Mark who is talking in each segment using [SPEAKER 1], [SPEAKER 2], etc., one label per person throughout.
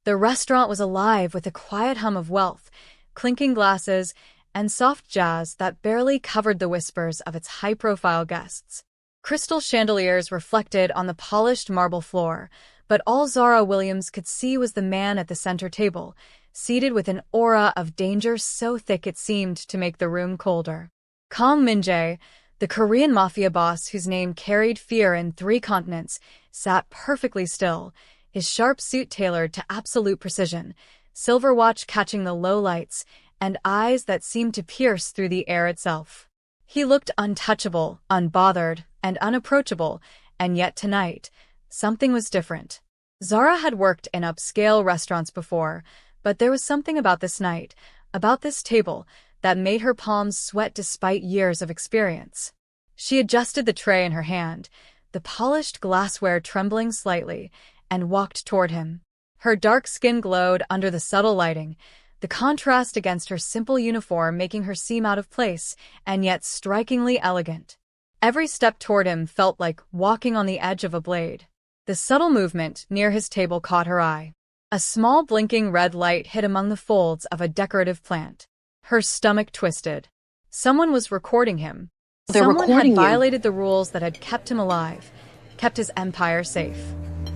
[SPEAKER 1] The restaurant was alive with a quiet hum of wealth, clinking glasses, and soft jazz that barely covered the whispers of its high-profile guests. Crystal chandeliers reflected on the polished marble floor, but all Zara Williams could see was the man at the center table, seated with an aura of danger so thick it seemed to make the room colder. Kang Min-Jae, the Korean Mafia boss whose name carried fear in 3 continents, sat perfectly still, his sharp suit tailored to absolute precision, silver watch catching the low lights, and eyes that seemed to pierce through the air itself. He looked untouchable, unbothered, and unapproachable, and yet tonight, something was different. Zara had worked in upscale restaurants before, but there was something about this night, about this table, that made her palms sweat despite years of experience. She adjusted the tray in her hand, the polished glassware trembling slightly, and walked toward him. Her dark skin glowed under the subtle lighting, the contrast against her simple uniform making her seem out of place, and yet strikingly elegant. Every step toward him felt like walking on the edge of a blade. The subtle movement near his table caught her eye. A small blinking red light hid among the folds of a decorative plant. Her stomach twisted. Someone was recording him. Someone had violated the rules that had kept him alive, kept his empire safe.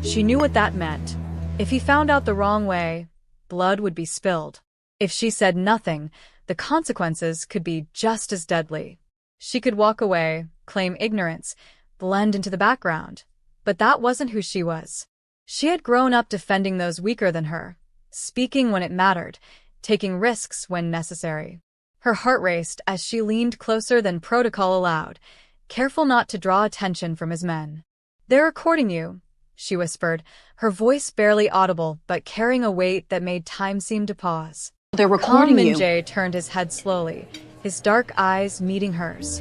[SPEAKER 1] She knew what that meant. If he found out the wrong way, blood would be spilled. If she said nothing, the consequences could be just as deadly. She could walk away, claim ignorance, blend into the background. But that wasn't who she was. She had grown up defending those weaker than her, speaking when it mattered, taking risks when necessary. Her heart raced as she leaned closer than protocol allowed, careful not to draw attention from his men. "They're recording you," she whispered, her voice barely audible but carrying a weight that made time seem to pause.
[SPEAKER 2] "They're recording you."
[SPEAKER 1] Kang Min-Jae turned his head slowly, his dark eyes meeting hers.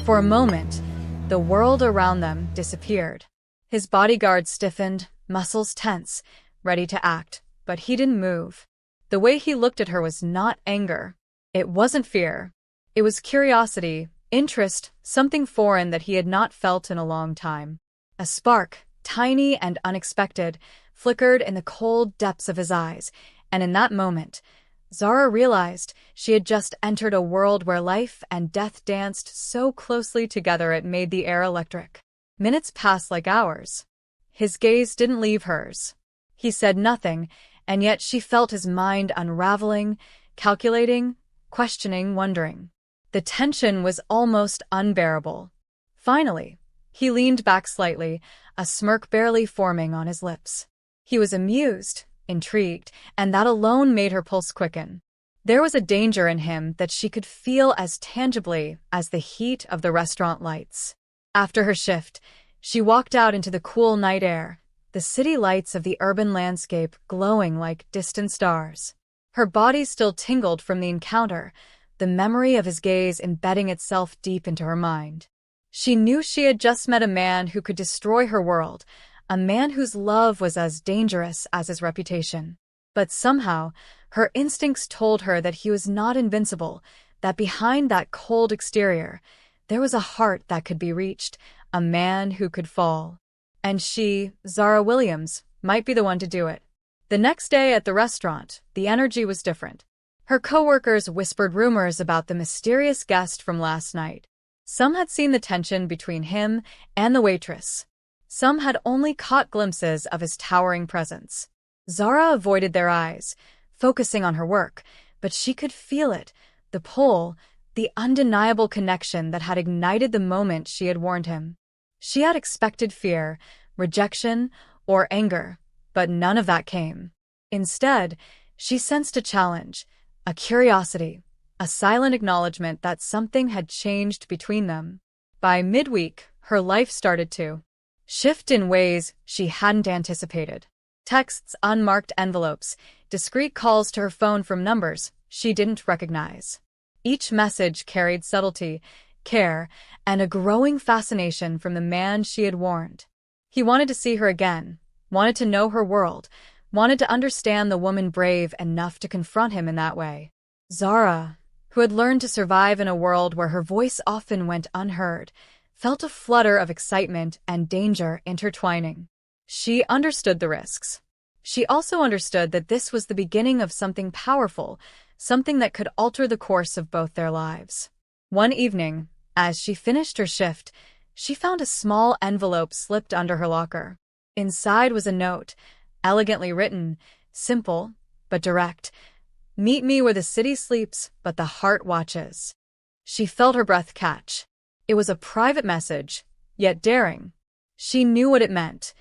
[SPEAKER 1] For a moment, the world around them disappeared. His bodyguard stiffened, muscles tense, ready to act, but he didn't move. The way he looked at her was not anger. It wasn't fear. It was curiosity, interest, something foreign that he had not felt in a long time. A spark, tiny and unexpected, flickered in the cold depths of his eyes, and in that moment, Zara realized she had just entered a world where life and death danced so closely together it made the air electric. Minutes passed like hours. His gaze didn't leave hers. He said nothing, and yet she felt his mind unraveling, calculating, questioning, wondering. The tension was almost unbearable. Finally, he leaned back slightly, a smirk barely forming on his lips. He was amused, intrigued, and that alone made her pulse quicken. There was a danger in him that she could feel as tangibly as the heat of the restaurant lights. After her shift, she walked out into the cool night air, the city lights of the urban landscape glowing like distant stars. Her body still tingled from the encounter, the memory of his gaze embedding itself deep into her mind. She knew she had just met a man who could destroy her world, a man whose love was as dangerous as his reputation. But somehow, her instincts told her that he was not invincible, that behind that cold exterior, there was a heart that could be reached, a man who could fall. And she, Zara Williams, might be the one to do it. The next day at the restaurant, the energy was different. Her coworkers whispered rumors about the mysterious guest from last night. Some had seen the tension between him and the waitress. Some had only caught glimpses of his towering presence. Zara avoided their eyes, focusing on her work, but she could feel it, the pull, the undeniable connection that had ignited the moment she had warned him. She had expected fear, rejection, or anger, but none of that came. Instead, she sensed a challenge, a curiosity, a silent acknowledgement that something had changed between them. By midweek, her life started to shift in ways she hadn't anticipated. Texts, unmarked envelopes, discreet calls to her phone from numbers she didn't recognize. Each message carried subtlety, care, and a growing fascination from the man she had warned. He wanted to see her again, wanted to know her world, wanted to understand the woman brave enough to confront him in that way. Zara, who had learned to survive in a world where her voice often went unheard, felt a flutter of excitement and danger intertwining. She understood the risks. She also understood that this was the beginning of something powerful, something that could alter the course of both their lives. One evening, as she finished her shift, she found a small envelope slipped under her locker. Inside was a note, elegantly written, simple but direct. "Meet me where the city sleeps, but the heart watches." She felt her breath catch. It was a private message, yet daring. She knew what it meant.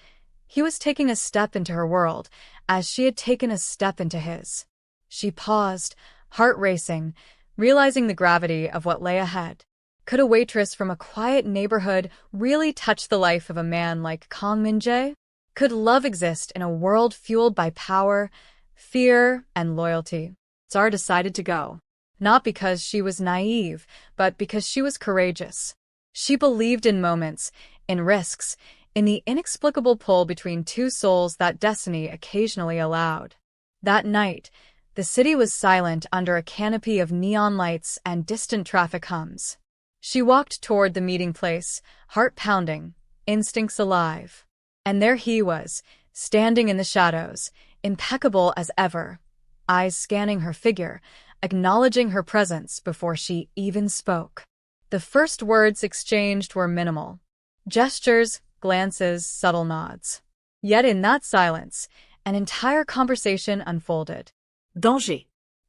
[SPEAKER 1] He was taking a step into her world, as she had taken a step into his. She paused, heart racing, realizing the gravity of what lay ahead. Could a waitress from a quiet neighborhood really touch the life of a man like Kang Min-Jae? Could love exist in a world fueled by power, fear, and loyalty? Zara decided to go. Not because she was naive, but because she was courageous. She believed in moments, in risks, in the inexplicable pull between two souls that destiny occasionally allowed. That night, the city was silent under a canopy of neon lights and distant traffic hums. She walked toward the meeting place, heart pounding, instincts alive. And there he was, standing in the shadows, impeccable as ever, eyes scanning her figure, acknowledging her presence before she even spoke. The first words exchanged were minimal. Gestures, glances, subtle nods. Yet in that silence, an entire conversation unfolded.
[SPEAKER 2] Danger,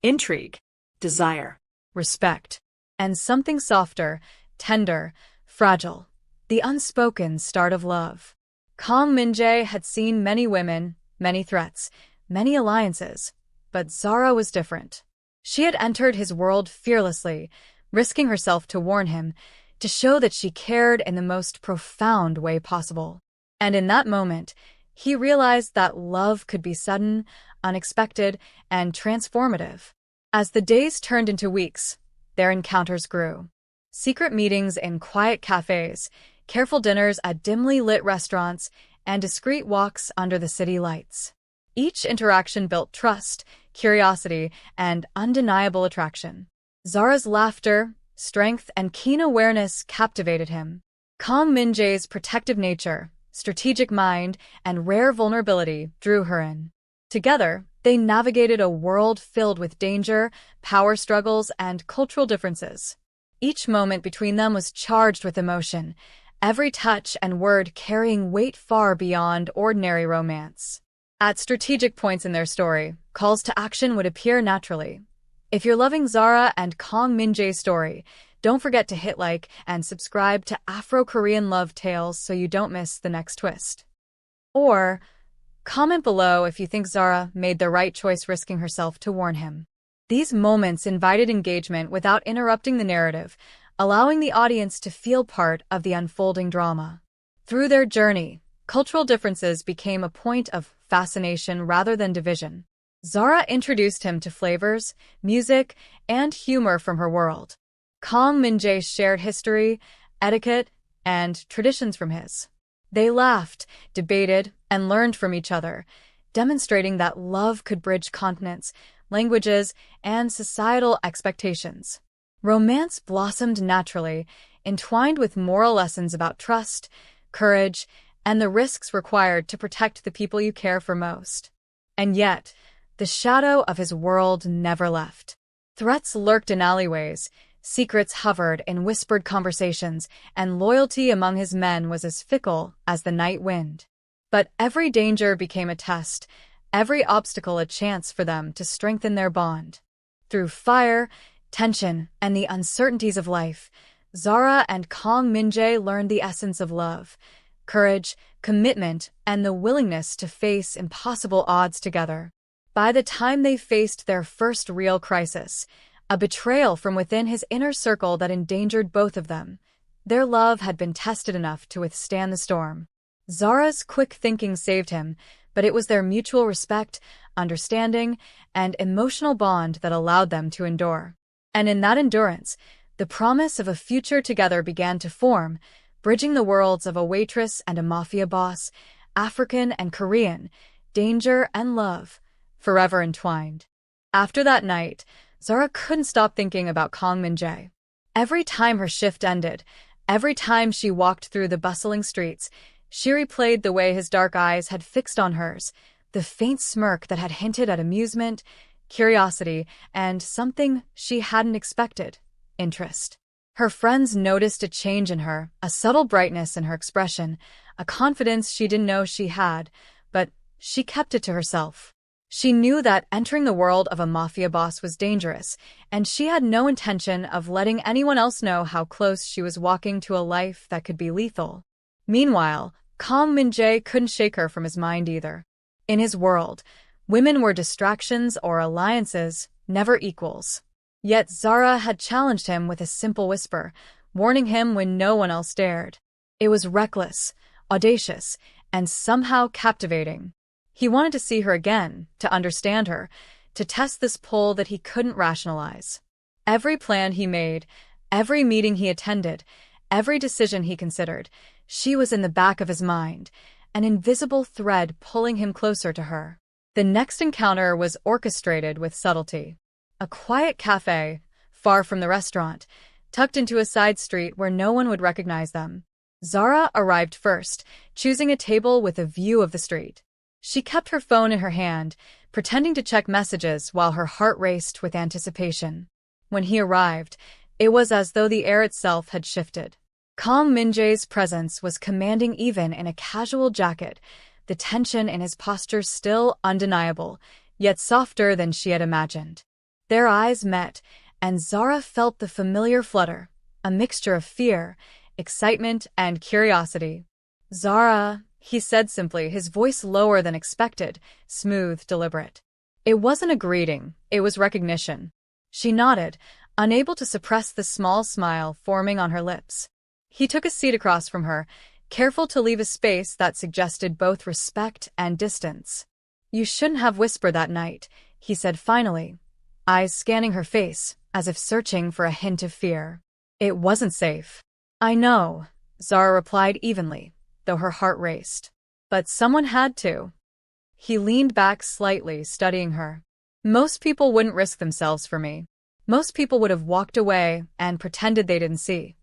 [SPEAKER 2] intrigue, desire,
[SPEAKER 1] Respect. And something softer, tender, fragile. The unspoken start of love. Kang Min-Jae had seen many women, many threats, many alliances, but Zara was different. She had entered his world fearlessly, risking herself to warn him, to show that she cared in the most profound way possible. And in that moment, he realized that love could be sudden, unexpected, and transformative. As the days turned into weeks, their encounters grew. Secret meetings in quiet cafes, careful dinners at dimly lit restaurants, and discreet walks under the city lights. Each interaction built trust, curiosity, and undeniable attraction. Zara's laughter, strength, and keen awareness captivated him. Kang Min-Jae's protective nature, strategic mind, and rare vulnerability drew her in. Together, they navigated a world filled with danger, power struggles, and cultural differences. Each moment between them was charged with emotion, every touch and word carrying weight far beyond ordinary romance. At strategic points in their story, calls to action would appear naturally. If you're loving Zara and Kang Min-Jae's story, don't forget to hit like and subscribe to Afro-Korean Love Tales so you don't miss the next twist. Or, comment below if you think Zara made the right choice risking herself to warn him. These moments invited engagement without interrupting the narrative, allowing the audience to feel part of the unfolding drama. Through their journey, cultural differences became a point of fascination rather than division. Zara introduced him to flavors, music, and humor from her world. Kang Min-Jae shared history, etiquette, and traditions from his. They laughed, debated, and learned from each other, demonstrating that love could bridge continents, languages, and societal expectations. Romance blossomed naturally, entwined with moral lessons about trust, courage, and the risks required to protect the people you care for most. And yet, the shadow of his world never left. Threats lurked in alleyways, secrets hovered in whispered conversations, and loyalty among his men was as fickle as the night wind. But every danger became a test, every obstacle a chance for them to strengthen their bond. Through fire, tension, and the uncertainties of life, Zara and Kang Min-Jae learned the essence of love, courage, commitment, and the willingness to face impossible odds together. By the time they faced their first real crisis, a betrayal from within his inner circle that endangered both of them, their love had been tested enough to withstand the storm. Zara's quick thinking saved him, but it was their mutual respect, understanding, and emotional bond that allowed them to endure. And in that endurance, the promise of a future together began to form, bridging the worlds of a waitress and a mafia boss, African and Korean, danger and love, forever entwined. After that night, Zara couldn't stop thinking about Kang Min-Jae. Every time her shift ended, every time she walked through the bustling streets, she replayed the way his dark eyes had fixed on hers, the faint smirk that had hinted at amusement, curiosity, and something she hadn't expected, interest. Her friends noticed a change in her, a subtle brightness in her expression, a confidence she didn't know she had, but she kept it to herself. She knew that entering the world of a mafia boss was dangerous, and she had no intention of letting anyone else know how close she was walking to a life that could be lethal. Meanwhile, Kang Min-Jae couldn't shake her from his mind either. In his world, women were distractions or alliances, never equals. Yet Zara had challenged him with a simple whisper, warning him when no one else dared. It was reckless, audacious, and somehow captivating. He wanted to see her again, to understand her, to test this pull that he couldn't rationalize. Every plan he made, every meeting he attended, every decision he considered, she was in the back of his mind, an invisible thread pulling him closer to her. The next encounter was orchestrated with subtlety. A quiet cafe, far from the restaurant, tucked into a side street where no one would recognize them. Zara arrived first, choosing a table with a view of the street. She kept her phone in her hand, pretending to check messages while her heart raced with anticipation. When he arrived, it was as though the air itself had shifted. Kang Min-Jae's presence was commanding even in a casual jacket, the tension in his posture still undeniable, yet softer than she had imagined. Their eyes met, and Zara felt the familiar flutter, a mixture of fear, excitement, and curiosity. "Zara," he said simply, his voice lower than expected, smooth, deliberate. It wasn't a greeting, it was recognition. She nodded, unable to suppress the small smile forming on her lips. He took a seat across from her, careful to leave a space that suggested both respect and distance. "You shouldn't have whispered that night," he said finally, eyes scanning her face, as if searching for a hint of fear. "It wasn't safe." "I know," Zara replied evenly, though her heart raced. "But someone had to." He leaned back slightly, studying her. "Most people wouldn't risk themselves for me. Most people would have walked away and pretended they didn't see."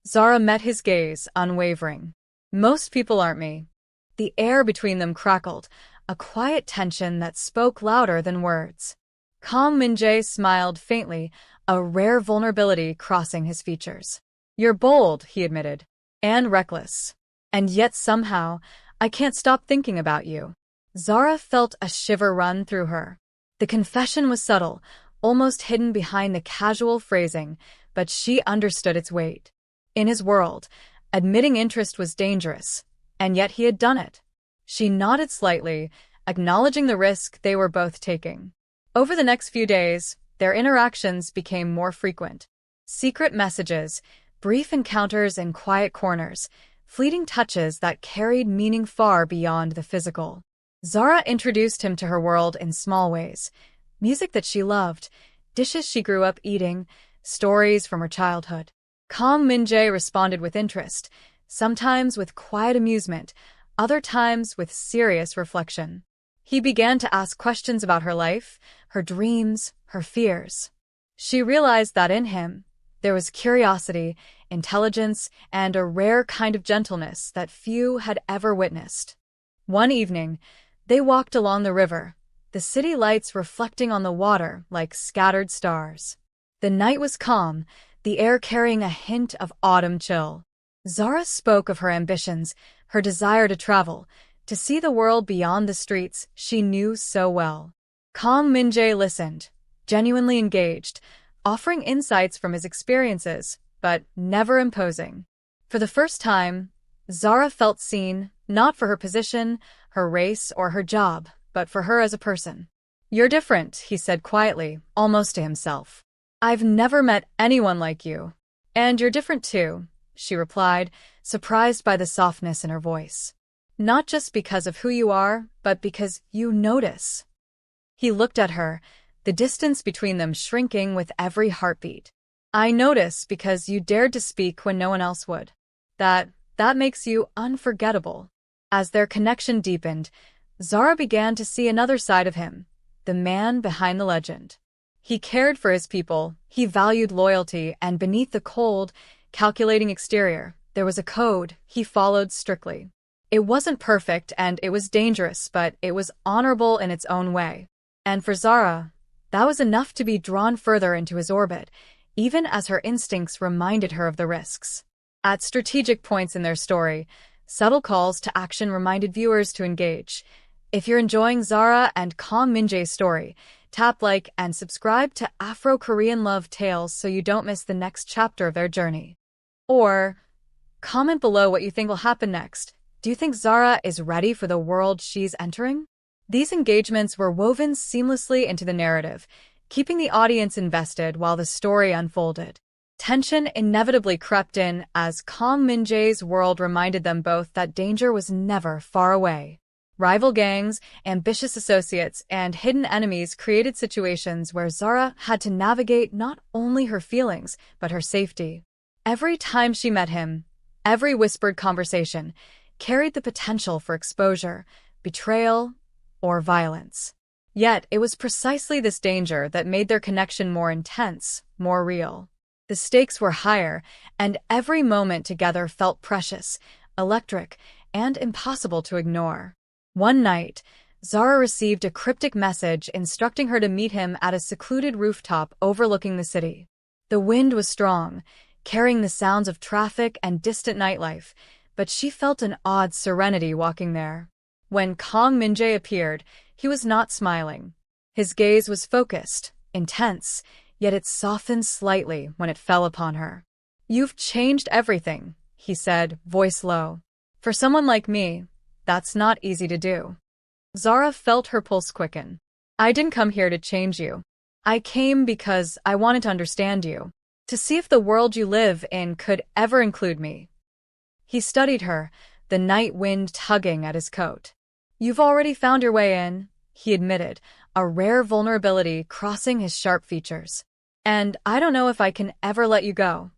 [SPEAKER 1] Zara met his gaze, unwavering. "Most people aren't me." The air between them crackled, a quiet tension that spoke louder than words. Kang Min-Jae smiled faintly, a rare vulnerability crossing his features. "You're bold," he admitted, "and reckless. And yet somehow, I can't stop thinking about you." Zara felt a shiver run through her. The confession was subtle, almost hidden behind the casual phrasing, but she understood its weight. In his world, admitting interest was dangerous, and yet he had done it. She nodded slightly, acknowledging the risk they were both taking. Over the next few days, their interactions became more frequent. Secret messages, brief encounters in quiet corners, fleeting touches that carried meaning far beyond the physical. Zara introduced him to her world in small ways. Music that she loved, dishes she grew up eating, stories from her childhood. Kang Min-Jae responded with interest, sometimes with quiet amusement, other times with serious reflection. He began to ask questions about her life, her dreams, her fears. She realized that in him, there was curiosity, intelligence, and a rare kind of gentleness that few had ever witnessed. One evening, they walked along the river, the city lights reflecting on the water like scattered stars. The night was calm, the air carrying a hint of autumn chill. Zara spoke of her ambitions, her desire to travel, to see the world beyond the streets she knew so well. Kang Min-Jae listened, genuinely engaged, offering insights from his experiences, but never imposing. For the first time, Zara felt seen, not for her position, her race, or her job, but for her as a person. "You're different," he said quietly, almost to himself. "I've never met anyone like you." "And you're different too," she replied, surprised by the softness in her voice. "Not just because of who you are, but because you notice." He looked at her, the distance between them shrinking with every heartbeat. "I notice because you dared to speak when no one else would. That makes you unforgettable." As their connection deepened, Zara began to see another side of him, the man behind the legend. He cared for his people, he valued loyalty, and beneath the cold, calculating exterior, there was a code he followed strictly. It wasn't perfect and it was dangerous, but it was honorable in its own way. And for Zara, that was enough to be drawn further into his orbit, even as her instincts reminded her of the risks. At strategic points in their story, subtle calls to action reminded viewers to engage. If you're enjoying Zara and Kang Min-Jae's story, tap like and subscribe to Afro-Korean Love Tales so you don't miss the next chapter of their journey. Or comment below what you think will happen next. Do you think Zara is ready for the world she's entering? These engagements were woven seamlessly into the narrative, keeping the audience invested while the story unfolded. Tension inevitably crept in as Kang Min-Jae's world reminded them both that danger was never far away. Rival gangs, ambitious associates, and hidden enemies created situations where Zara had to navigate not only her feelings, but her safety. Every time she met him, every whispered conversation carried the potential for exposure, betrayal, or violence. Yet, it was precisely this danger that made their connection more intense, more real. The stakes were higher, and every moment together felt precious, electric, and impossible to ignore. One night, Zara received a cryptic message instructing her to meet him at a secluded rooftop overlooking the city. The wind was strong, carrying the sounds of traffic and distant nightlife, but she felt an odd serenity walking there. When Kang Min-Jae appeared, he was not smiling. His gaze was focused, intense, yet it softened slightly when it fell upon her. "You've changed everything," he said, voice low. "For someone like me, that's not easy to do." Zara felt her pulse quicken. "I didn't come here to change you. I came because I wanted to understand you, to see if the world you live in could ever include me." He studied her, the night wind tugging at his coat. "You've already found your way in," he admitted, a rare vulnerability crossing his sharp features. "And I don't know if I can ever let you go."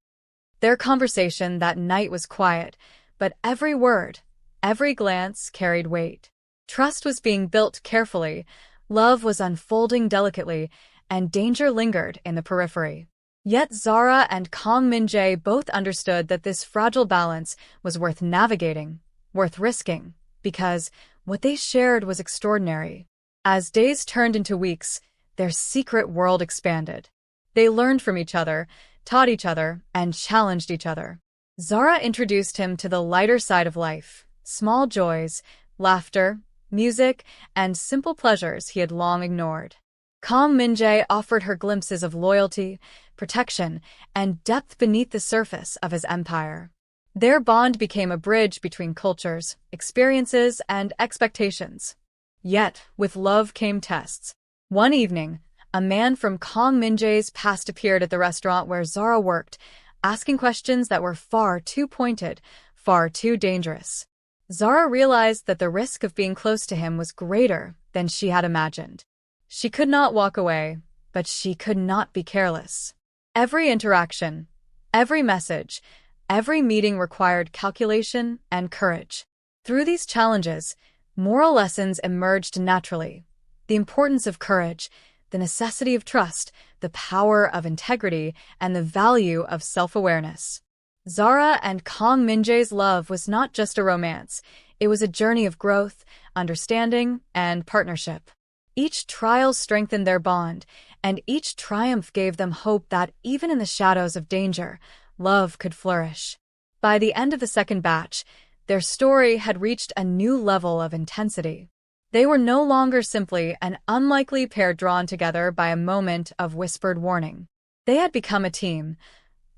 [SPEAKER 1] Their conversation that night was quiet, but every word, every glance carried weight. Trust was being built carefully, love was unfolding delicately, and danger lingered in the periphery. Yet Zara and Kang Min-Jae both understood that this fragile balance was worth navigating, worth risking, because what they shared was extraordinary. As days turned into weeks, their secret world expanded. They learned from each other, taught each other, and challenged each other. Zara introduced him to the lighter side of life, small joys, laughter, music, and simple pleasures he had long ignored. Kang Min-Jae offered her glimpses of loyalty, protection, and depth beneath the surface of his empire. Their bond became a bridge between cultures, experiences, and expectations. Yet, with love came tests. One evening, a man from Kang Min-Jae's past appeared at the restaurant where Zara worked, asking questions that were far too pointed, far too dangerous. Zara realized that the risk of being close to him was greater than she had imagined. She could not walk away, but she could not be careless. Every interaction, every message, every meeting required calculation and courage. Through these challenges, moral lessons emerged naturally. The importance of courage, the necessity of trust, the power of integrity, and the value of self-awareness. Zara and Kang Min-Jae's love was not just a romance, it was a journey of growth, understanding, and partnership. Each trial strengthened their bond, and each triumph gave them hope that even in the shadows of danger, love could flourish. By the end of the second batch, their story had reached a new level of intensity. They were no longer simply an unlikely pair drawn together by a moment of whispered warning. They had become a team,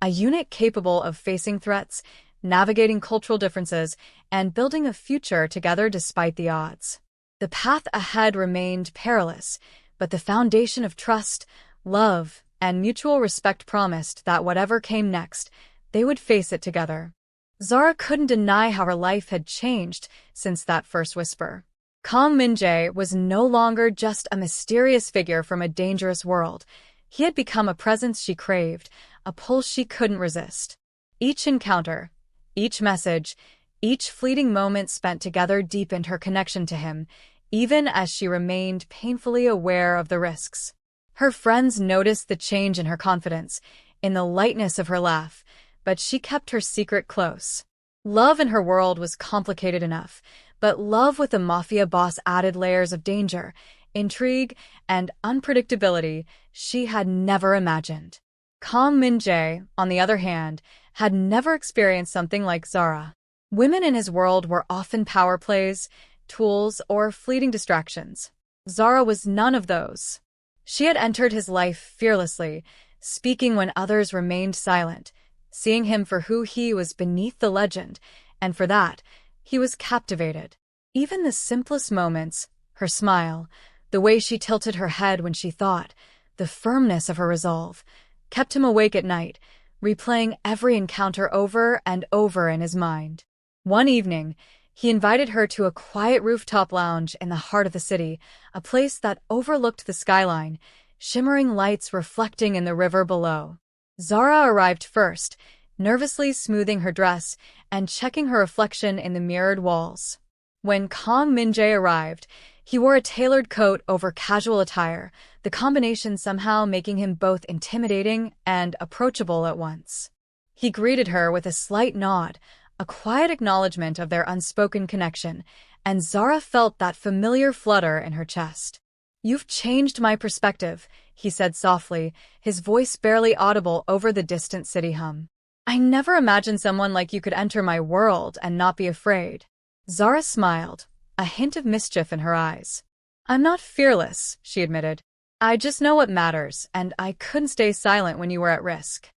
[SPEAKER 1] a unit capable of facing threats, navigating cultural differences, and building a future together despite the odds. The path ahead remained perilous, but the foundation of trust, love, and mutual respect promised that whatever came next, they would face it together. Zara couldn't deny how her life had changed since that first whisper. Kang Min-Jae was no longer just a mysterious figure from a dangerous world. He had become a presence she craved, a pull she couldn't resist. Each encounter, each message, each fleeting moment spent together deepened her connection to him, even as she remained painfully aware of the risks. Her friends noticed the change in her confidence, in the lightness of her laugh, but she kept her secret close. Love in her world was complicated enough, but love with the Mafia boss added layers of danger, intrigue, and unpredictability she had never imagined. Kang Min-Jae, on the other hand, had never experienced something like Zara. Women in his world were often power plays, tools, or fleeting distractions. Zara was none of those. She had entered his life fearlessly, speaking when others remained silent, seeing him for who he was beneath the legend, and for that, he was captivated. Even the simplest moments, her smile, the way she tilted her head when she thought, the firmness of her resolve, kept him awake at night, replaying every encounter over and over in his mind. One evening, he invited her to a quiet rooftop lounge in the heart of the city, a place that overlooked the skyline, shimmering lights reflecting in the river below. Zara arrived first, nervously smoothing her dress and checking her reflection in the mirrored walls. When Kang Min-Jae arrived, he wore a tailored coat over casual attire, the combination somehow making him both intimidating and approachable at once. He greeted her with a slight nod, a quiet acknowledgement of their unspoken connection, and Zara felt that familiar flutter in her chest. "You've changed my perspective," he said softly, his voice barely audible over the distant city hum. "I never imagined someone like you could enter my world and not be afraid." Zara smiled, a hint of mischief in her eyes. "I'm not fearless," she admitted. "I just know what matters, and I couldn't stay silent when you were at risk."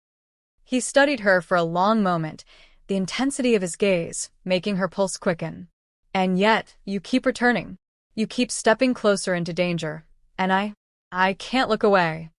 [SPEAKER 1] He studied her for a long moment, the intensity of his gaze making her pulse quicken. "And yet, you keep returning. You keep stepping closer into danger, and I can't look away."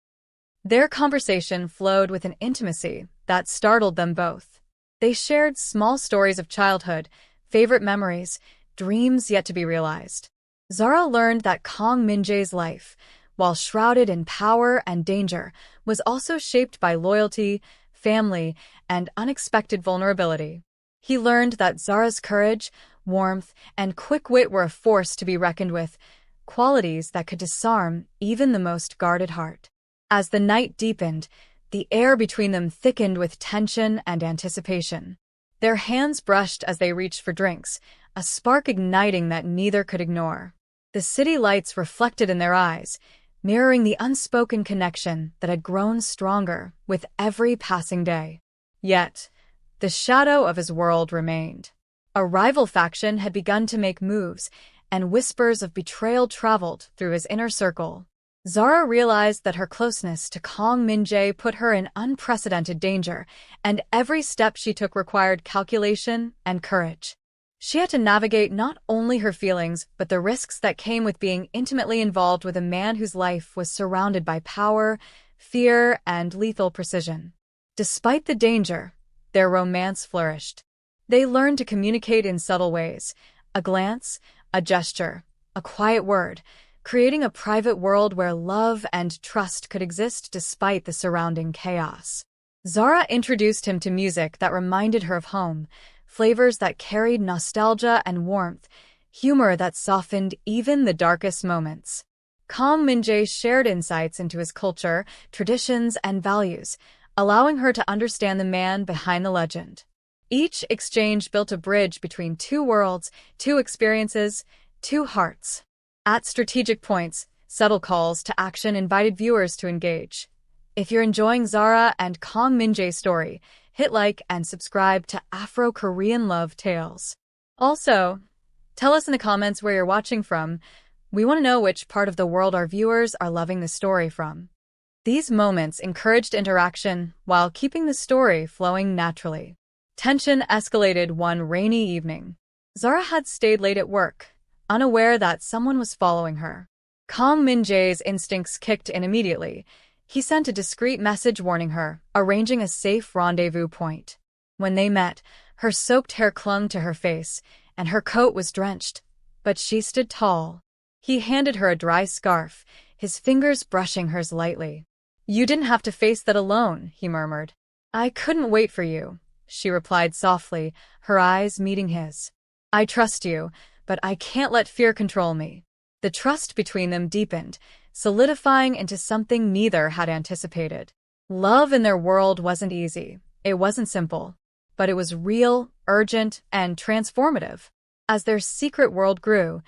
[SPEAKER 1] Their conversation flowed with an intimacy that startled them both. They shared small stories of childhood, favorite memories, dreams yet to be realized. Zara learned that Kang Min-Jae's life, while shrouded in power and danger, was also shaped by loyalty, family, and unexpected vulnerability. He learned that Zara's courage, warmth, and quick wit were a force to be reckoned with, qualities that could disarm even the most guarded heart. As the night deepened, the air between them thickened with tension and anticipation. Their hands brushed as they reached for drinks, a spark igniting that neither could ignore. The city lights reflected in their eyes, mirroring the unspoken connection that had grown stronger with every passing day. Yet, the shadow of his world remained. A rival faction had begun to make moves, and whispers of betrayal traveled through his inner circle. Zara realized that her closeness to Kang Min-Jae put her in unprecedented danger, and every step she took required calculation and courage. She had to navigate not only her feelings, but the risks that came with being intimately involved with a man whose life was surrounded by power, fear, and lethal precision. Despite the danger, their romance flourished. They learned to communicate in subtle ways, a glance, a gesture, a quiet word, creating a private world where love and trust could exist despite the surrounding chaos. Zara introduced him to music that reminded her of home, flavors that carried nostalgia and warmth, humor that softened even the darkest moments. Kang Min-Jae shared insights into his culture, traditions, and values, allowing her to understand the man behind the legend. Each exchange built a bridge between two worlds, two experiences, two hearts. At strategic points, subtle calls to action invited viewers to engage. If you're enjoying Zara and Kang Min-Jae's story, hit like and subscribe to Afro-Korean Love Tales. Also, tell us in the comments where you're watching from. We want to know which part of the world our viewers are loving the story from. These moments encouraged interaction while keeping the story flowing naturally. Tension escalated one rainy evening. Zara had stayed late at work, unaware that someone was following her. Kang Min-Jae's instincts kicked in immediately. He sent a discreet message warning her, arranging a safe rendezvous point. When they met, her soaked hair clung to her face, and her coat was drenched, but she stood tall. He handed her a dry scarf, his fingers brushing hers lightly. "You didn't have to face that alone," he murmured. "I couldn't wait for you," she replied softly, her eyes meeting his. "I trust you, but I can't let fear control me." The trust between them deepened, solidifying into something neither had anticipated. Love in their world wasn't easy. It wasn't simple. but it was real, urgent, and transformative. As their secret world grew,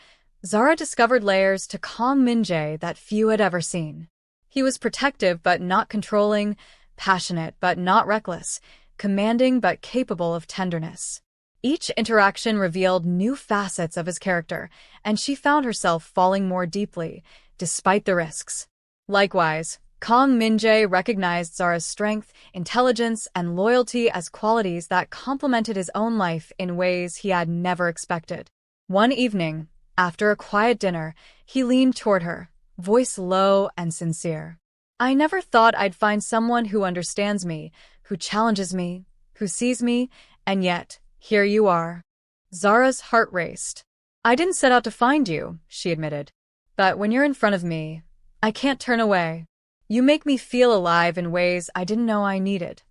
[SPEAKER 1] Zara discovered layers to Kang Min-Jae that few had ever seen. He was protective but not controlling, passionate but not reckless, commanding but capable of tenderness. Each interaction revealed new facets of his character, and she found herself falling more deeply, despite the risks. Likewise, Kang Min-Jae recognized Zara's strength, intelligence, and loyalty as qualities that complemented his own life in ways he had never expected. One evening, after a quiet dinner, he leaned toward her, voice low and sincere. "I never thought I'd find someone who understands me, who challenges me, who sees me, and yet, here you are." Zara's heart raced. "I didn't set out to find you," she admitted. "But when you're in front of me, I can't turn away. You make me feel alive in ways I didn't know I needed."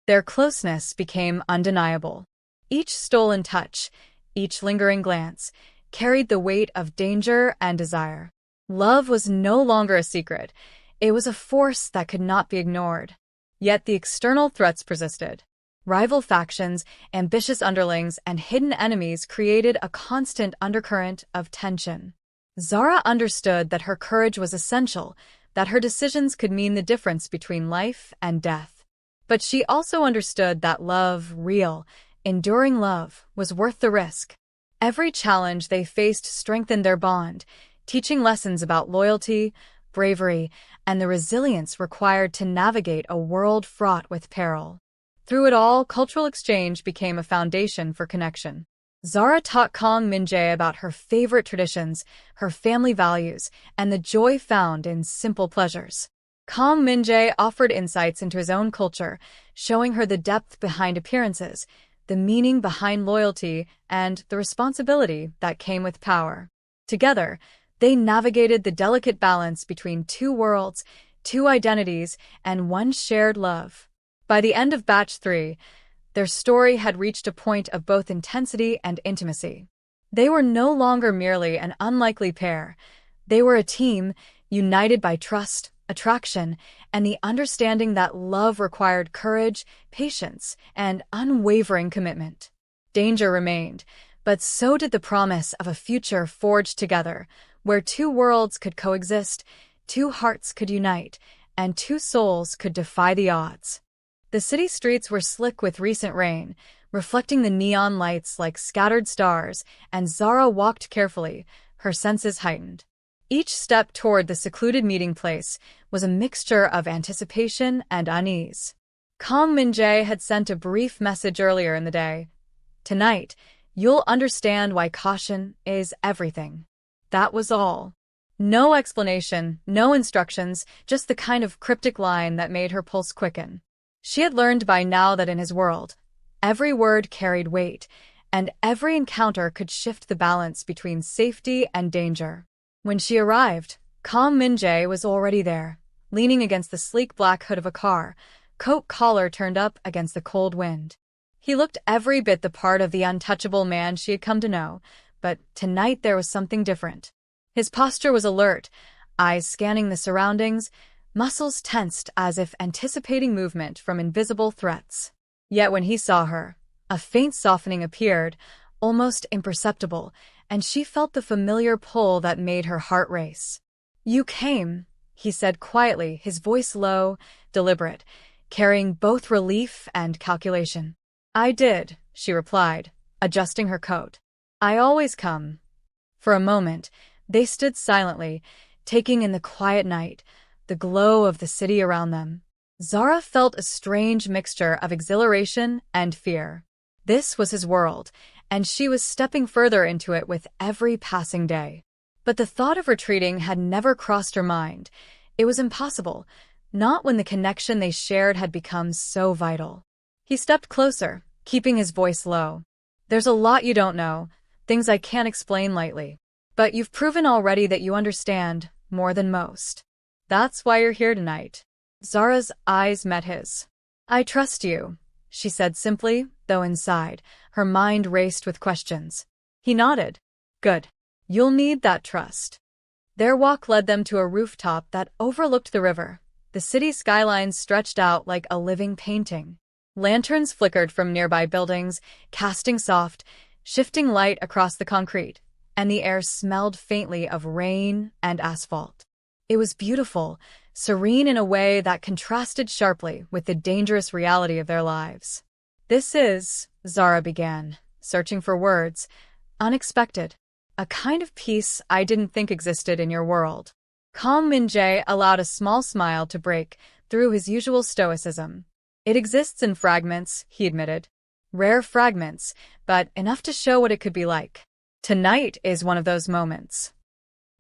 [SPEAKER 1] Their closeness became undeniable. Each stolen touch, each lingering glance, carried the weight of danger and desire. Love was no longer a secret. It was a force that could not be ignored. Yet the external threats persisted. Rival factions, ambitious underlings, and hidden enemies created a constant undercurrent of tension. Zara understood that her courage was essential, that her decisions could mean the difference between life and death. But she also understood that love, real, enduring love, was worth the risk. Every challenge they faced strengthened their bond, teaching lessons about loyalty, bravery, and the resilience required to navigate a world fraught with peril. Through it all, cultural exchange became a foundation for connection. Zara taught Kang Min-Jae about her favorite traditions, her family values, and the joy found in simple pleasures. Kang Min-Jae offered insights into his own culture, showing her the depth behind appearances, the meaning behind loyalty, and the responsibility that came with power. Together, they navigated the delicate balance between two worlds, two identities, and one shared love. By the end of Batch 3, their story had reached a point of both intensity and intimacy. They were no longer merely an unlikely pair. They were a team, united by trust, attraction, and the understanding that love required courage, patience, and unwavering commitment. Danger remained, but so did the promise of a future forged together, where two worlds could coexist, two hearts could unite, and two souls could defy the odds. The city streets were slick with recent rain, reflecting the neon lights like scattered stars, and Zara walked carefully, her senses heightened. Each step toward the secluded meeting place was a mixture of anticipation and unease. Kang Min-Jae had sent a brief message earlier in the day. "Tonight, you'll understand why caution is everything." That was all. No explanation, no instructions, just the kind of cryptic line that made her pulse quicken. She had learned by now that in his world, every word carried weight, and every encounter could shift the balance between safety and danger. When she arrived, Kang Min-Jae was already there, leaning against the sleek black hood of a car, coat collar turned up against the cold wind. He looked every bit the part of the untouchable man she had come to know, but tonight there was something different. His posture was alert, eyes scanning the surroundings, muscles tensed as if anticipating movement from invisible threats. Yet when he saw her, a faint softening appeared, almost imperceptible, and she felt the familiar pull that made her heart race. "You came," he said quietly, his voice low, deliberate, carrying both relief and calculation. "I did," she replied, adjusting her coat. "I always come." For a moment, they stood silently, taking in the quiet night, the glow of the city around them. Zara felt a strange mixture of exhilaration and fear. This was his world, and she was stepping further into it with every passing day. But the thought of retreating had never crossed her mind. It was impossible, not when the connection they shared had become so vital. He stepped closer, keeping his voice low. "There's a lot you don't know, things I can't explain lightly. But you've proven already that you understand more than most. That's why you're here tonight." Zara's eyes met his. "I trust you," she said simply, though inside, her mind raced with questions. He nodded. "Good. You'll need that trust." Their walk led them to a rooftop that overlooked the river. The city skyline stretched out like a living painting. Lanterns flickered from nearby buildings, casting soft, shifting light across the concrete, and the air smelled faintly of rain and asphalt. It was beautiful, serene in a way that contrasted sharply with the dangerous reality of their lives. "This is," Zara began, searching for words, "unexpected. A kind of peace I didn't think existed in your world." Kang Min-Jae allowed a small smile to break through his usual stoicism. "It exists in fragments," he admitted. "Rare fragments, but enough to show what it could be like. Tonight is one of those moments."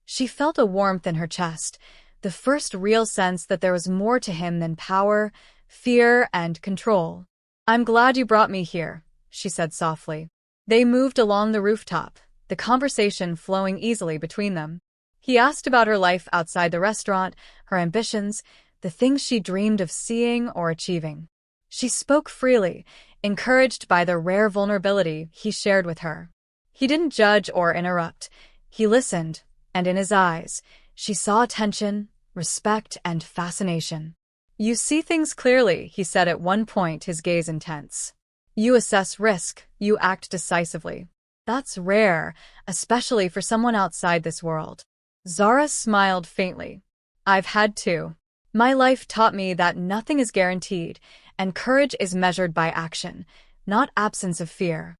[SPEAKER 1] She felt a warmth in her chest, the first real sense that there was more to him than power, fear, and control. "I'm glad you brought me here," she said softly. They moved along the rooftop, the conversation flowing easily between them. He asked about her life outside the restaurant, her ambitions, the things she dreamed of seeing or achieving. She spoke freely, encouraged by the rare vulnerability he shared with her. He didn't judge or interrupt. He listened, and in his eyes, she saw attention, respect, and fascination. "You see things clearly," he said at one point, his gaze intense. "You assess risk, you act decisively. That's rare, especially for someone outside this world." Zara smiled faintly. "I've had to. My life taught me that nothing is guaranteed, and courage is measured by action, not absence of fear."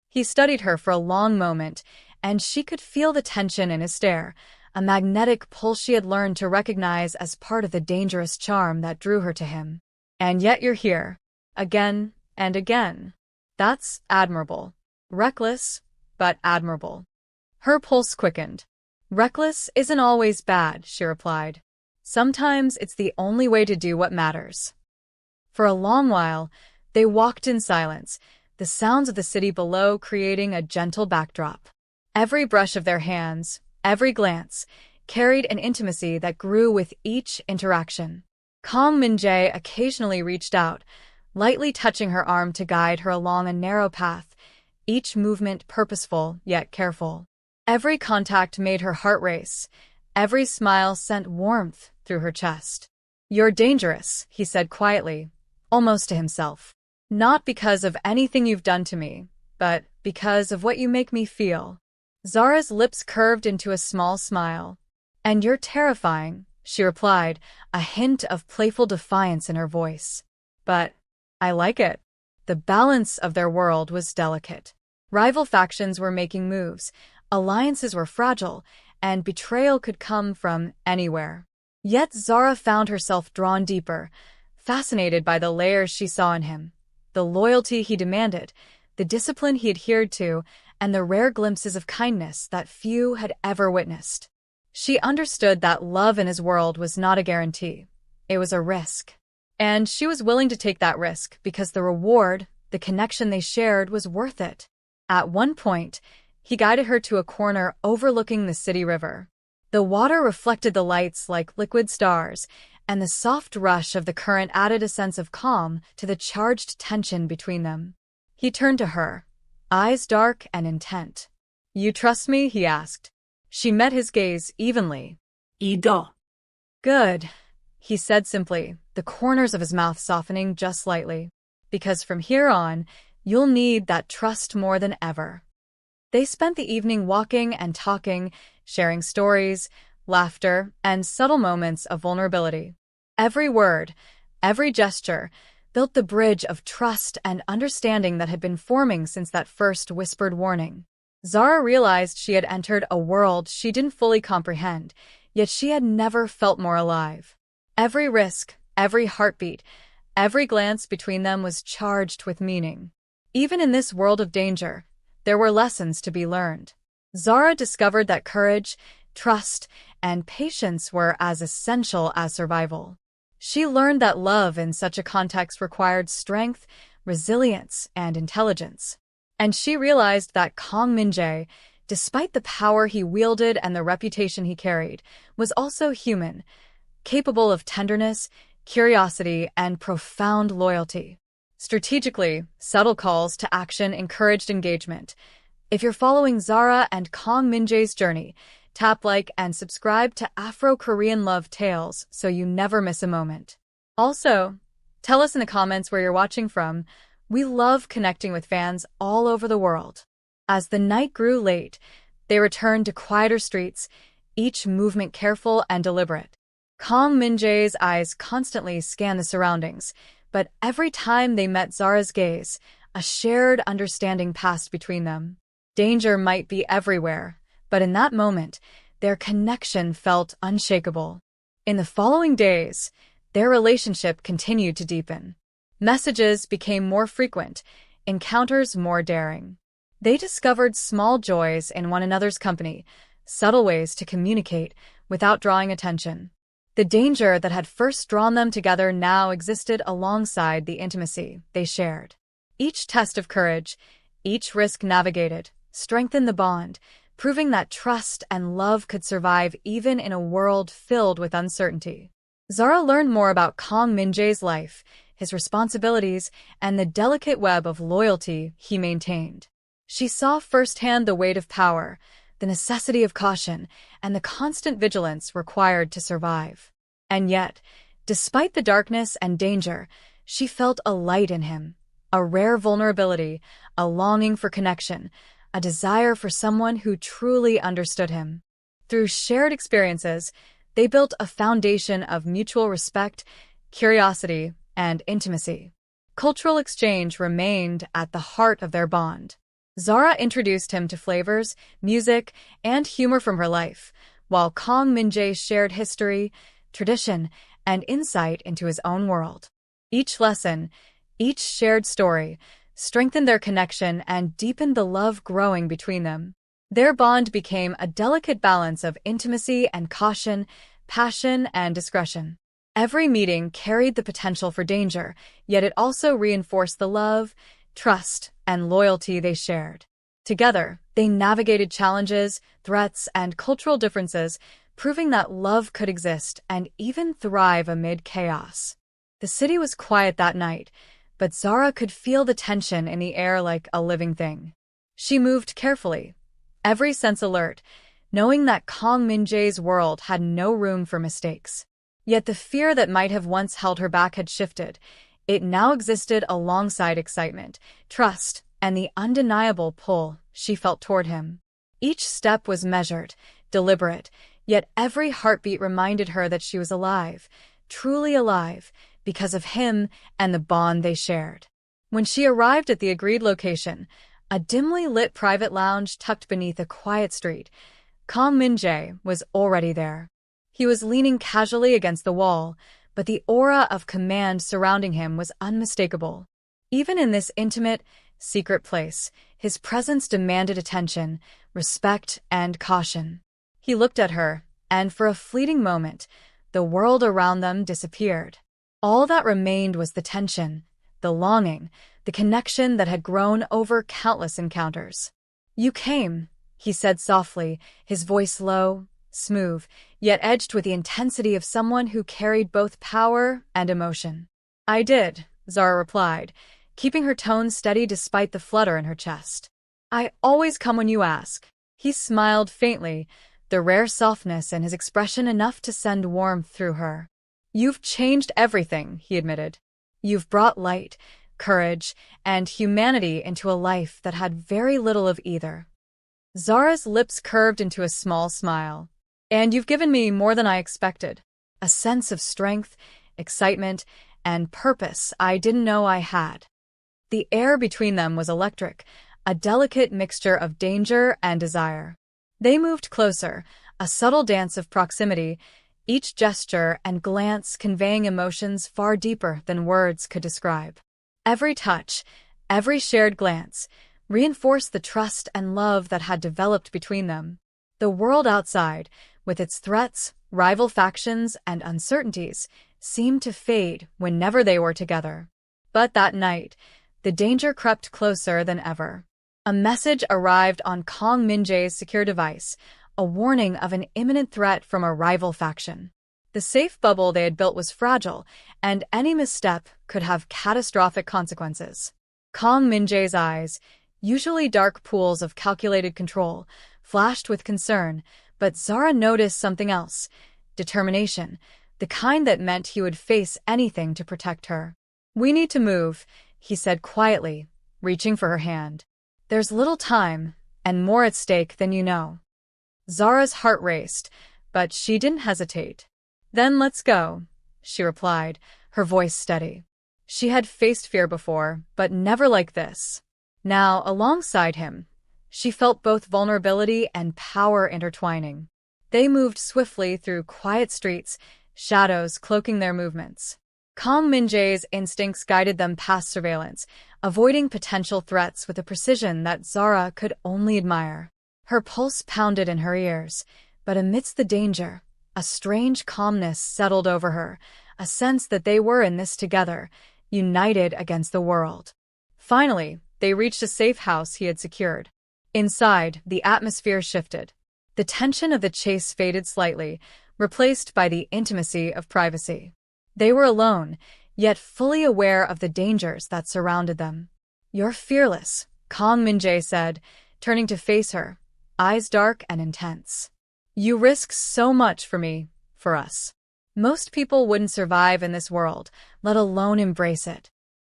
[SPEAKER 1] He studied her for a long moment, and she could feel the tension in his stare, a magnetic pull she had learned to recognize as part of the dangerous charm that drew her to him. "And yet you're here, again and again. That's admirable. Reckless, but admirable." Her pulse quickened. "Reckless isn't always bad," she replied. "Sometimes it's the only way to do what matters." For a long while, they walked in silence, the sounds of the city below creating a gentle backdrop. Every brush of their hands, every glance, carried an intimacy that grew with each interaction. Kang Min-Jae occasionally reached out, lightly touching her arm to guide her along a narrow path, each movement purposeful yet careful. Every contact made her heart race, every smile sent warmth through her chest. "You're dangerous," he said quietly, almost to himself. "Not because of anything you've done to me, but because of what you make me feel." Zara's lips curved into a small smile. "And you're terrifying," she replied, a hint of playful defiance in her voice. "But I like it." The balance of their world was delicate. Rival factions were making moves, alliances were fragile, and betrayal could come from anywhere. Yet Zara found herself drawn deeper, fascinated by the layers she saw in him, the loyalty he demanded, the discipline he adhered to, and the rare glimpses of kindness that few had ever witnessed. She understood that love in his world was not a guarantee. It was a risk. And she was willing to take that risk because the reward, the connection they shared, was worth it. At one point, he guided her to a corner overlooking the city river. The water reflected the lights like liquid stars, and the soft rush of the current added a sense of calm to the charged tension between them. He turned to her, eyes dark and intent. "You trust me?" he asked. She met his gaze evenly.
[SPEAKER 2] "Ido."
[SPEAKER 1] "Good," he said simply, the corners of his mouth softening just slightly. "Because from here on, you'll need that trust more than ever." They spent the evening walking and talking, sharing stories, laughter, and subtle moments of vulnerability. Every word, every gesture, built the bridge of trust and understanding that had been forming since that first whispered warning. Zara realized she had entered a world she didn't fully comprehend, yet she had never felt more alive. Every risk, every heartbeat, every glance between them was charged with meaning. Even in this world of danger, there were lessons to be learned. Zara discovered that courage, trust, and patience were as essential as survival. She learned that love in such a context required strength, resilience, and intelligence. And she realized that Kang Min-Jae, despite the power he wielded and the reputation he carried, was also human, capable of tenderness, curiosity, and profound loyalty. Strategically, subtle calls to action encouraged engagement. If you're following Zara and Kang Min-Jae's journey, tap like and subscribe to Afro-Korean Love Tales so you never miss a moment. Also, Tell us in the comments where you're watching from. We love connecting with fans all over the world. As the night grew late, they returned to quieter streets, each movement careful and deliberate. Kang Min-Jae's eyes constantly scanned the surroundings, but every time they met Zara's gaze, a shared understanding passed between them. Danger might be everywhere, but in that moment, their connection felt unshakable. In the following days, their relationship continued to deepen. Messages became more frequent, encounters more daring. They discovered small joys in one another's company, subtle ways to communicate without drawing attention. The danger that had first drawn them together now existed alongside the intimacy they shared. Each test of courage, each risk navigated, strengthened the bond, proving that trust and love could survive even in a world filled with uncertainty. Zara learned more about Kang Min-Jae's life, his responsibilities, and the delicate web of loyalty he maintained. She saw firsthand the weight of power, the necessity of caution, and the constant vigilance required to survive. And yet, despite the darkness and danger, she felt a light in him, a rare vulnerability, a longing for connection, a desire for someone who truly understood him. Through shared experiences, they built a foundation of mutual respect, curiosity, and intimacy. Cultural exchange remained at the heart of their bond. Zara introduced him to flavors, music, and humor from her life, while Kang Min-Jae shared history, tradition, and insight into his own world. Each lesson, each shared story, strengthened their connection and deepened the love growing between them. Their bond became a delicate balance of intimacy and caution, passion and discretion. Every meeting carried the potential for danger, yet it also reinforced the love, trust, and loyalty they shared. Together, they navigated challenges, threats, and cultural differences, proving that love could exist and even thrive amid chaos. The city was quiet that night, but Zara could feel the tension in the air like a living thing. She moved carefully, every sense alert, knowing that Kang Min-Jae's world had no room for mistakes. Yet the fear that might have once held her back had shifted. It now existed alongside excitement, trust, and the undeniable pull she felt toward him. Each step was measured, deliberate, yet every heartbeat reminded her that she was alive, truly alive, because of him and the bond they shared. When she arrived at the agreed location, a dimly lit private lounge tucked beneath a quiet street, Kang Min-Jae was already there. He was leaning casually against the wall, but the aura of command surrounding him was unmistakable. Even in this intimate, secret place, his presence demanded attention, respect, and caution. He looked at her, and for a fleeting moment, the world around them disappeared. All that remained was the tension, the longing, the connection that had grown over countless encounters. "You came," he said softly, his voice low, smooth, yet edged with the intensity of someone who carried both power and emotion. "I did," Zara replied, keeping her tone steady despite the flutter in her chest. "I always come when you ask." He smiled faintly, the rare softness in his expression enough to send warmth through her. "You've changed everything," he admitted. "You've brought light, courage, and humanity into a life that had very little of either." Zara's lips curved into a small smile. "And you've given me more than I expected. A sense of strength, excitement, and purpose I didn't know I had." The air between them was electric, a delicate mixture of danger and desire. They moved closer, a subtle dance of proximity, each gesture and glance conveying emotions far deeper than words could describe. Every touch, every shared glance, reinforced the trust and love that had developed between them. The world outside, with its threats, rival factions, and uncertainties, seemed to fade whenever they were together. But that night, the danger crept closer than ever. A message arrived on Kang Min-Jae's secure device, a warning of an imminent threat from a rival faction. The safe bubble they had built was fragile, and any misstep could have catastrophic consequences. Kang Min-Jae's eyes, usually dark pools of calculated control, flashed with concern, but Zara noticed something else: determination, the kind that meant he would face anything to protect her. We need to move, he said quietly, reaching for her hand. There's little time, and more at stake than you know. Zara's heart raced, but she didn't hesitate. Then let's go, she replied, her voice steady. She had faced fear before, but never like this. Now, alongside him, she felt both vulnerability and power intertwining. They moved swiftly through quiet streets, shadows cloaking their movements. Kang Min-Jae's instincts guided them past surveillance, avoiding potential threats with a precision that Zara could only admire. Her pulse pounded in her ears, but amidst the danger, a strange calmness settled over her, a sense that they were in this together, united against the world. Finally, they reached a safe house he had secured. Inside, the atmosphere shifted. The tension of the chase faded slightly, replaced by the intimacy of privacy. They were alone, yet fully aware of the dangers that surrounded them. You're fearless, Kang Min-Jae said, turning to face her, eyes dark and intense. You risk so much for me, for us. Most people wouldn't survive in this world, let alone embrace it.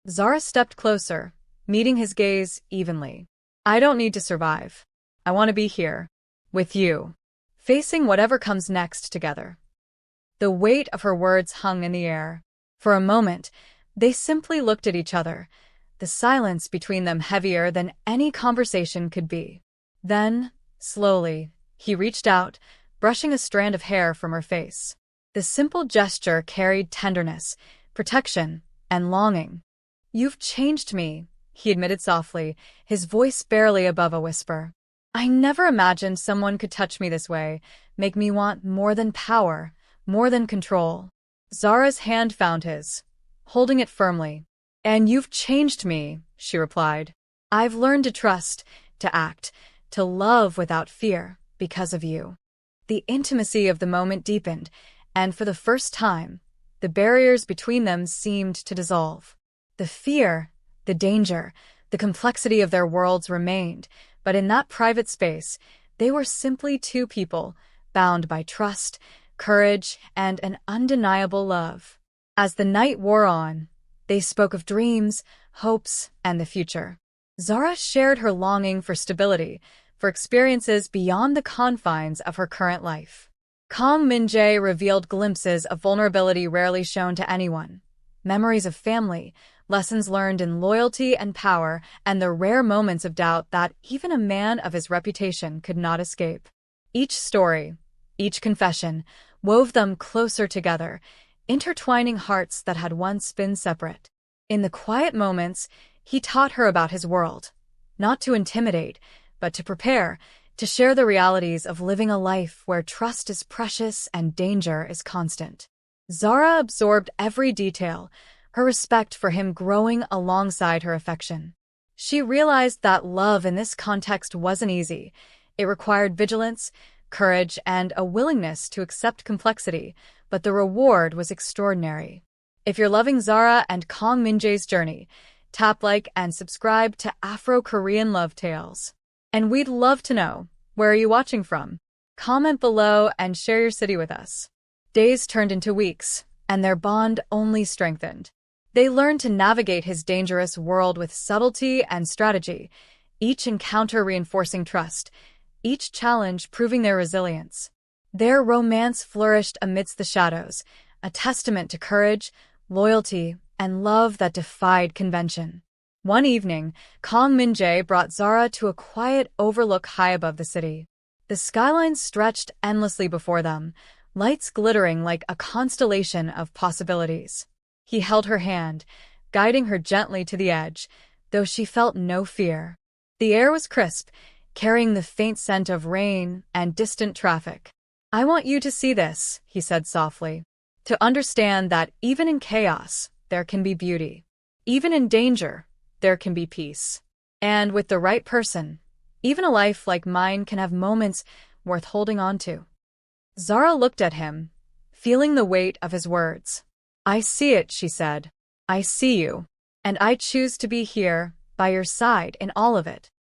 [SPEAKER 1] Zara stepped closer, meeting his gaze evenly. I don't need to survive. I want to be here, with you, facing whatever comes next together. The weight of her words hung in the air. For a moment, they simply looked at each other, the silence between them heavier than any conversation could be. Then, slowly, he reached out, brushing a strand of hair from her face. The simple gesture carried tenderness, protection, and longing. You've changed me, he admitted softly, his voice barely above a whisper. I never imagined someone could touch me this way, make me want more than power, more than control. Zara's hand found his, holding it firmly. And you've changed me, she replied. I've learned to trust, to act, to love without fear, because of you. The intimacy of the moment deepened, and for the first time, the barriers between them seemed to dissolve. The fear, the danger, the complexity of their worlds remained, but in that private space, they were simply two people, bound by trust, courage, and an undeniable love. As the night wore on, they spoke of dreams, hopes, and the future. Zara shared her longing for stability, for experiences beyond the confines of her current life. Kang Min-Jae revealed glimpses of vulnerability rarely shown to anyone. Memories of family, lessons learned in loyalty and power, and the rare moments of doubt that even a man of his reputation could not escape. Each story, each confession, wove them closer together, intertwining hearts that had once been separate. In the quiet moments, he taught her about his world, not to intimidate, but to prepare, to share the realities of living a life where trust is precious and danger is constant. Zara absorbed every detail, her respect for him growing alongside her affection. She realized that love in this context wasn't easy. It required vigilance, courage, and a willingness to accept complexity, but the reward was extraordinary. If you're loving Zara and Kang Min-Jae's journey, tap like and subscribe to Afro-Korean Love Tales. And we'd love to know, where are you watching from? Comment below and share your city with us. Days turned into weeks, and their bond only strengthened. They learned to navigate his dangerous world with subtlety and strategy, each encounter reinforcing trust, each challenge proving their resilience. Their romance flourished amidst the shadows, a testament to courage, loyalty, and love that defied convention. One evening, Kang Min-Jae brought Zara to a quiet overlook high above the city. The skyline stretched endlessly before them, lights glittering like a constellation of possibilities. He held her hand, guiding her gently to the edge, though she felt no fear. The air was crisp, carrying the faint scent of rain and distant traffic. I want you to see this, he said softly, to understand that even in chaos, there can be beauty. Even in danger, there can be peace. And with the right person, even a life like mine can have moments worth holding on to. Zara looked at him, feeling the weight of his words. I see it, she said. I see you. And I choose to be here, by your side in all of it.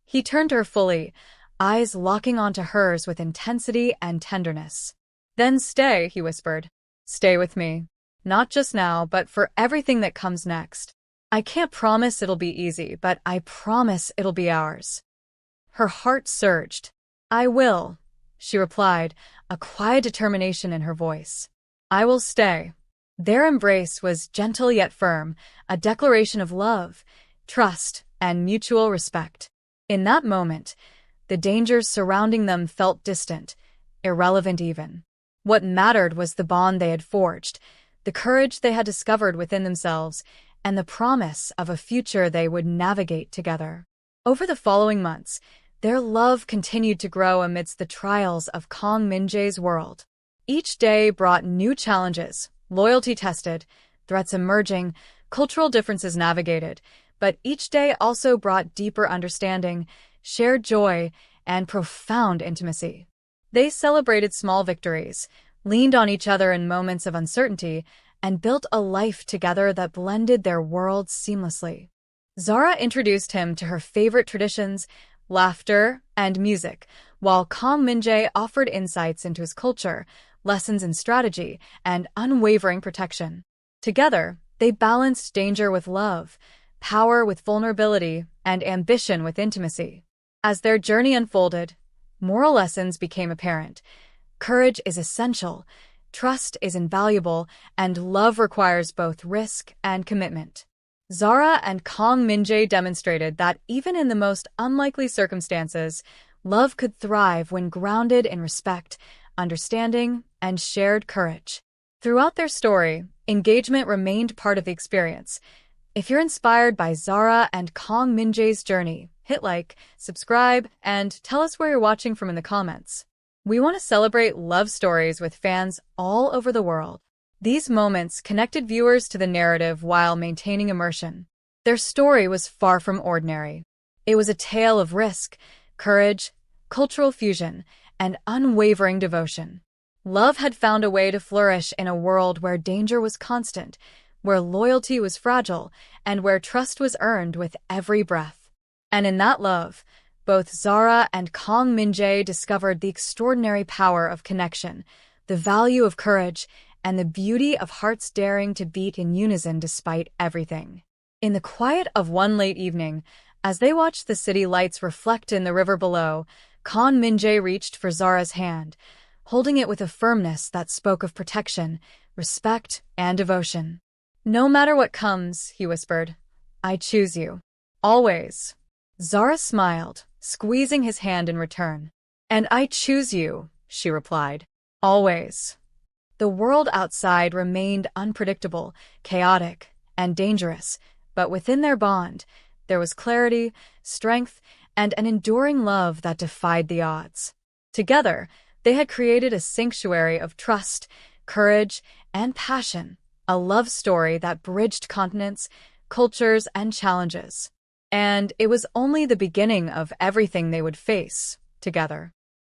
[SPEAKER 1] He turned to her fully, eyes locking onto hers with intensity and tenderness. Then stay, he whispered. Stay with me. Not just now, but for everything that comes next. I can't promise it'll be easy, but I promise it'll be ours. Her heart surged. I will, she replied, a quiet determination in her voice. I will stay. Their embrace was gentle yet firm, a declaration of love, trust, and mutual respect. In that moment, the dangers surrounding them felt distant, irrelevant even. What mattered was the bond they had forged, the courage they had discovered within themselves, and the promise of a future they would navigate together. Over the following months, their love continued to grow amidst the trials of Kang Min-Jae's world. Each day brought new challenges, loyalty tested, threats emerging, cultural differences navigated, but each day also brought deeper understanding, shared joy, and profound intimacy. They celebrated small victories, leaned on each other in moments of uncertainty, and built a life together that blended their worlds seamlessly. Zara introduced him to her favorite traditions, laughter, and music, while Kang Min-Jae offered insights into his culture, lessons in strategy, and unwavering protection. Together, they balanced danger with love, power with vulnerability, and ambition with intimacy. As their journey unfolded, moral lessons became apparent. Courage is essential, trust is invaluable, and love requires both risk and commitment. Zara and Kang Min-Jae demonstrated that even in the most unlikely circumstances, love could thrive when grounded in respect, understanding, and shared courage. Throughout their story, engagement remained part of the experience. If you're inspired by Zara and Kang Min-Jae's journey, hit like, subscribe, and tell us where you're watching from in the comments. We want to celebrate love stories with fans all over the world. These moments connected viewers to the narrative while maintaining immersion. Their story was far from ordinary. It was a tale of risk, courage, cultural fusion, and unwavering devotion. Love had found a way to flourish in a world where danger was constant, where loyalty was fragile, and where trust was earned with every breath. And in that love, both Zara and Kang Min-Jae discovered the extraordinary power of connection, the value of courage, and the beauty of hearts daring to beat in unison despite everything. In the quiet of one late evening, as they watched the city lights reflect in the river below, Kang Min-Jae reached for Zara's hand, holding it with a firmness that spoke of protection, respect, and devotion. No matter what comes, he whispered, I choose you. Always. Zara smiled, squeezing his hand in return. And I choose you, she replied. Always. The world outside remained unpredictable, chaotic, and dangerous, but within their bond, there was clarity, strength, and an enduring love that defied the odds. Together, they had created a sanctuary of trust, courage, and passion, a love story that bridged continents, cultures, and challenges. And it was only the beginning of everything they would face together.